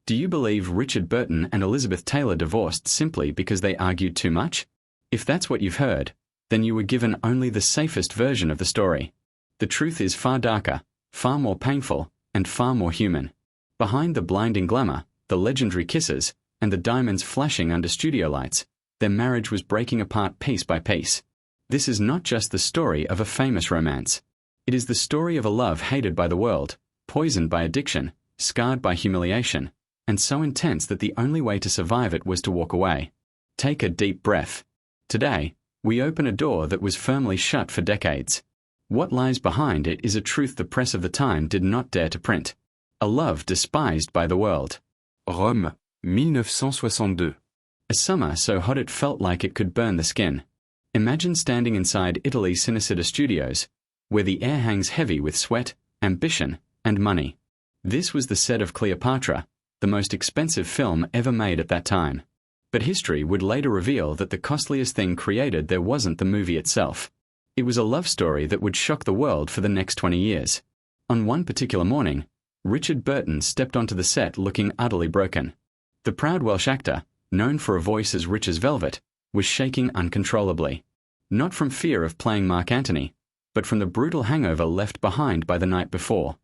Do you believe Richard Burton and Elizabeth Taylor divorced simply because they argued too much? If that's what you've heard, then you were given only the safest version of the story. The truth is far darker, far more painful, and far more human. Behind the blinding glamour, the legendary kisses, and the diamonds flashing under studio lights, their marriage was breaking apart piece by piece. This is not just the story of a famous romance. It is the story of a love hated by the world, poisoned by addiction, scarred by humiliation, and so intense that the only way to survive it was to walk away. Take a deep breath. Today, we open a door that was firmly shut for decades. What lies behind it is a truth the press of the time did not dare to print. A love despised by the world. Rome, 1962. A summer so hot it felt like it could burn the skin. Imagine standing inside Italy's Cinecittà studios, where the air hangs heavy with sweat, ambition, and money. This was the set of Cleopatra, the most expensive film ever made at that time. But history would later reveal that the costliest thing created there wasn't the movie itself. It was a love story that would shock the world for the next 20 years. On one particular morning, Richard Burton stepped onto the set looking utterly broken. The proud Welsh actor, known for a voice as rich as velvet, was shaking uncontrollably. Not from fear of playing Mark Antony, but from the brutal hangover left behind by the night before.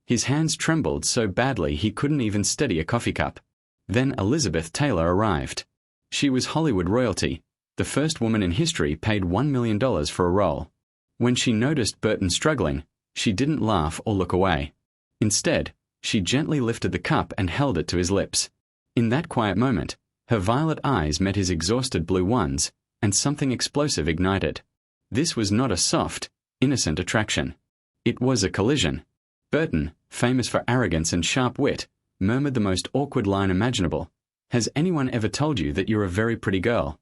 His hands trembled so badly he couldn't even steady a coffee cup. Then Elizabeth Taylor arrived. She was Hollywood royalty, the first woman in history paid $1 million for a role. When she noticed Burton struggling, she didn't laugh or look away. Instead, she gently lifted the cup and held it to his lips. In that quiet moment, her violet eyes met his exhausted blue ones, and something explosive ignited. This was not a soft, innocent attraction. It was a collision. Burton, famous for arrogance and sharp wit, murmured the most awkward line imaginable. "Has anyone ever told you that you're a very pretty girl?"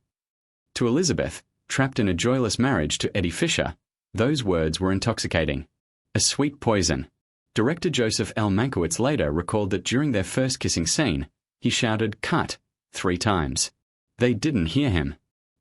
To Elizabeth, trapped in a joyless marriage to Eddie Fisher, those words were intoxicating. A sweet poison. Director Joseph L. Mankiewicz later recalled that during their first kissing scene, he shouted, "Cut," 3 times. They didn't hear him.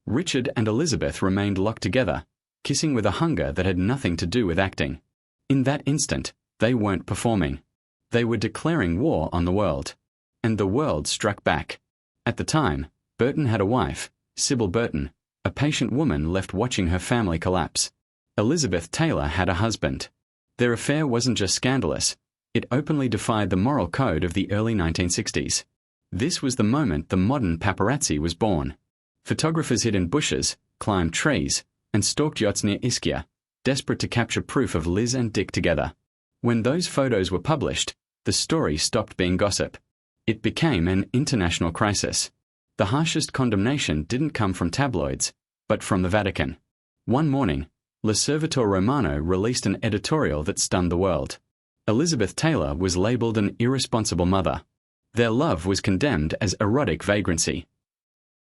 Richard and Elizabeth remained locked together, kissing with a hunger that had nothing to do with acting. In that instant, they weren't performing. They were declaring war on the world. And the world struck back. At the time, Burton had a wife, Sybil Burton, a patient woman left watching her family collapse. Elizabeth Taylor had a husband. Their affair wasn't just scandalous, it openly defied the moral code of the early 1960s. This was the moment the modern paparazzi was born. Photographers hid in bushes, climbed trees, and stalked yachts near Ischia, desperate to capture proof of Liz and Dick together. When those photos were published, the story stopped being gossip. It became an international crisis. The harshest condemnation didn't come from tabloids, but from the Vatican. One morning, L'Osservatore Romano released an editorial that stunned the world. Elizabeth Taylor was labeled an irresponsible mother. Their love was condemned as erotic vagrancy.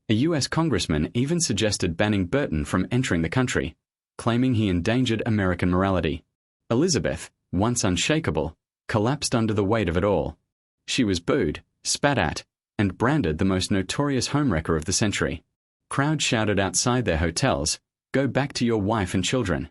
A U.S. congressman even suggested banning Burton from entering the country, claiming he endangered American morality. Elizabeth, once unshakable, collapsed under the weight of it all. She was booed, spat at, and branded the most notorious homewrecker of the century. Crowds shouted outside their hotels, "Go back to your wife and children."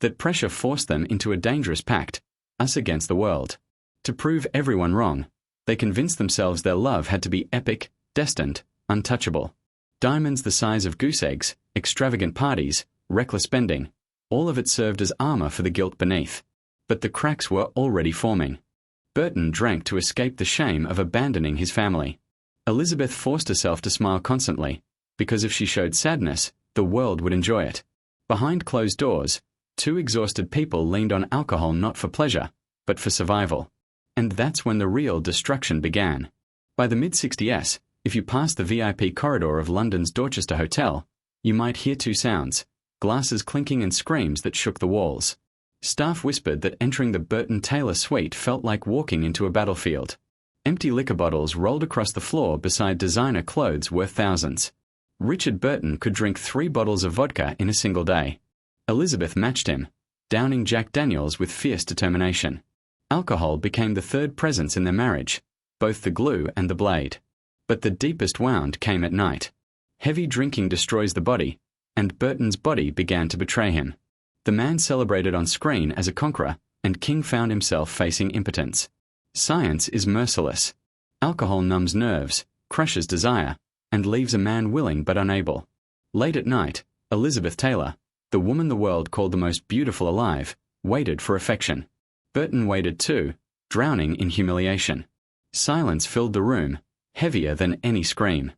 That pressure forced them into a dangerous pact, us against the world. To prove everyone wrong, they convinced themselves their love had to be epic, destined, untouchable. Diamonds the size of goose eggs, extravagant parties, reckless spending, all of it served as armor for the guilt beneath. But the cracks were already forming. Burton drank to escape the shame of abandoning his family. Elizabeth forced herself to smile constantly, because if she showed sadness, the world would enjoy it. Behind closed doors, 2 exhausted people leaned on alcohol not for pleasure, but for survival. And that's when the real destruction began. By the mid-60s, if you passed the VIP corridor of London's Dorchester Hotel, you might hear 2 sounds, glasses clinking and screams that shook the walls. Staff whispered that entering the Burton-Taylor suite felt like walking into a battlefield. Empty liquor bottles rolled across the floor beside designer clothes worth thousands. Richard Burton could drink 3 bottles of vodka in a single day. Elizabeth matched him, downing Jack Daniels with fierce determination. Alcohol became the third presence in their marriage, both the glue and the blade. But the deepest wound came at night. Heavy drinking destroys the body, and Burton's body began to betray him. The man celebrated on screen as a conqueror, and King found himself facing impotence. Science is merciless. Alcohol numbs nerves, crushes desire, and leaves a man willing but unable. Late at night, Elizabeth Taylor, the woman the world called the most beautiful alive, waited for affection. Burton waited too, drowning in humiliation. Silence filled the room, heavier than any scream.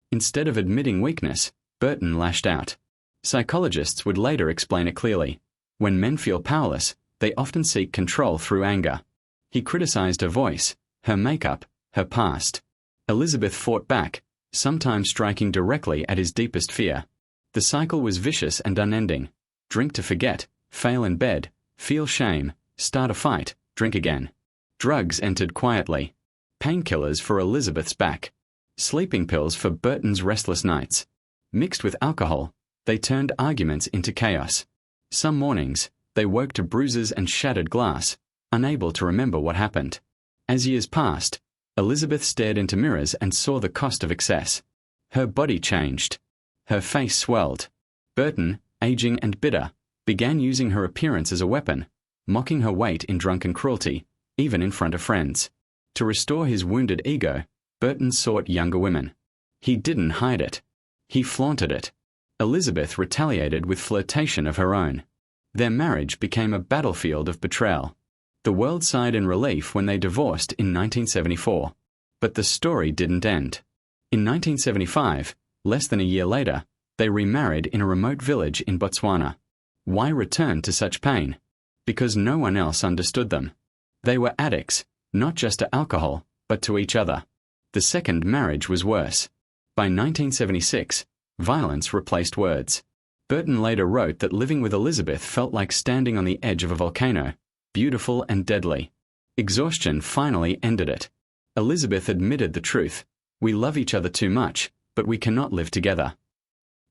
Instead of admitting weakness, Burton lashed out. Psychologists would later explain it clearly. When men feel powerless, they often seek control through anger. He criticized her voice, her makeup, her past. Elizabeth fought back, sometimes striking directly at his deepest fear. The cycle was vicious and unending. Drink to forget, fail in bed, feel shame, start a fight, drink again. Drugs entered quietly. Painkillers for Elizabeth's back. Sleeping pills for Burton's restless nights. Mixed with alcohol, they turned arguments into chaos. Some mornings, they woke to bruises and shattered glass, unable to remember what happened. As years passed, Elizabeth stared into mirrors and saw the cost of excess. Her body changed. Her face swelled. Burton, aging and bitter, began using her appearance as a weapon, mocking her weight in drunken cruelty, even in front of friends. To restore his wounded ego, Burton sought younger women. He didn't hide it. He flaunted it. Elizabeth retaliated with flirtation of her own. Their marriage became a battlefield of betrayal. The world sighed in relief when they divorced in 1974. But the story didn't end. In 1975, less than a year later, they remarried in a remote village in Botswana. Why return to such pain? Because no one else understood them. They were addicts, not just to alcohol, but to each other. The second marriage was worse. By 1976, violence replaced words. Burton later wrote that living with Elizabeth felt like standing on the edge of a volcano, beautiful and deadly. Exhaustion finally ended it. Elizabeth admitted the truth. We love each other too much, but we cannot live together.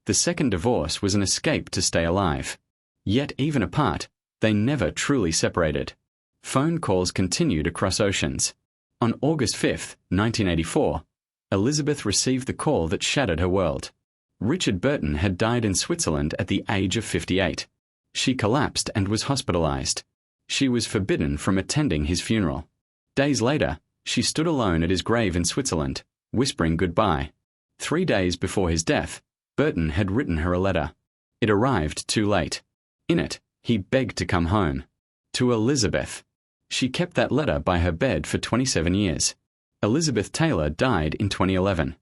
The second divorce was an escape to stay alive. Yet even apart, they never truly separated. Phone calls continued across oceans. On August 5, 1984, Elizabeth received the call that shattered her world. Richard Burton had died in Switzerland at the age of 58. She collapsed and was hospitalized. She was forbidden from attending his funeral. Days later, she stood alone at his grave in Switzerland, whispering goodbye. 3 days before his death, Burton had written her a letter. It arrived too late. In it, he begged to come home. To Elizabeth. She kept that letter by her bed for 27 years. Elizabeth Taylor died in 2011.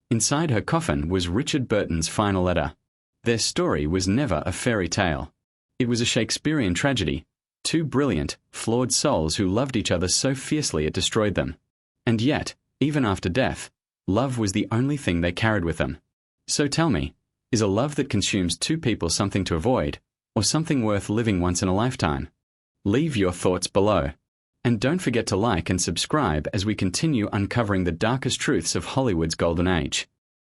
Inside her coffin was Richard Burton's final letter. Their story was never a fairy tale. It was a Shakespearean tragedy. Two brilliant, flawed souls who loved each other so fiercely it destroyed them. And yet, even after death, love was the only thing they carried with them. So tell me, is a love that consumes two people something to avoid, or something worth living once in a lifetime? Leave your thoughts below. And don't forget to like and subscribe as we continue uncovering the darkest truths of Hollywood's golden age.